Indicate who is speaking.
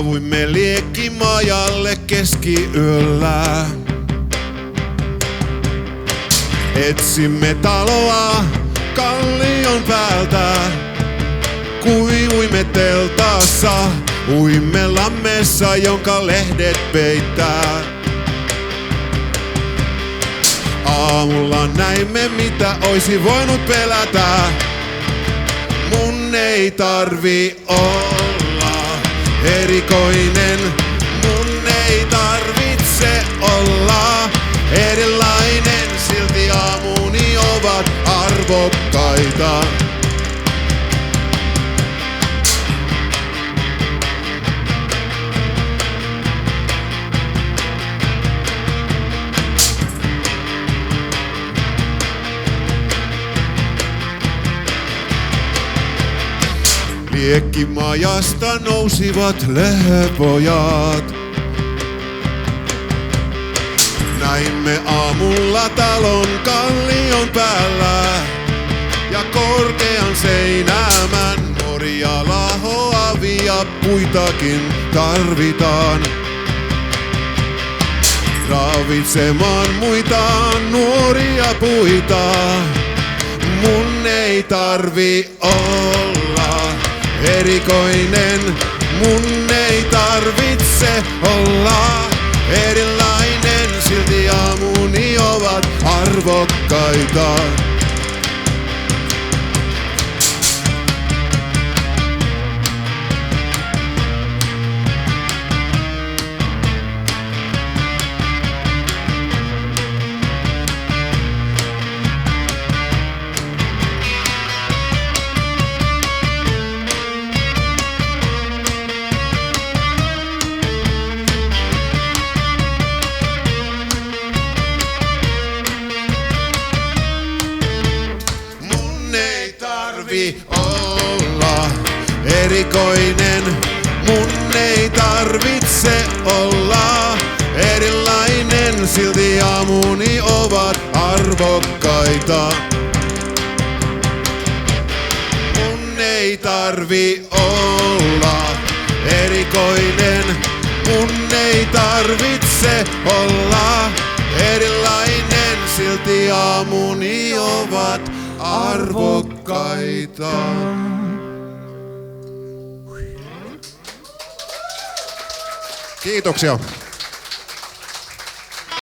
Speaker 1: Saavuimme liekkimajalle keskiyöllä. Etsimme taloa kallion päältä. Kuivuimme teltassa, uimme lammessa, jonka lehdet peittää. Aamulla näimme, mitä oisi voinut pelätä. Mun ei tarvi olla erikoinen, mun ei tarvitse olla erilainen, silti aamuni ovat arvokkaita. Liekkimajasta nousivat lehepojat. Näimme aamulla talon kallion päällä ja korkean seinämän. Nuoria lahoavia puitakin tarvitaan ravitsemaan muita nuoria puita. Mun ei tarvi olla erikoinen, mun ei tarvitse olla erilainen, silti aamuni ovat arvokkaita. Olla erikoinen, mun ei tarvitse olla erilainen, silti aamuni ovat arvokkaita. Mun ei tarvi olla erikoinen, mun ei tarvitse olla erilainen, silti aamuni ovat arvokkaita. Kiitoksia.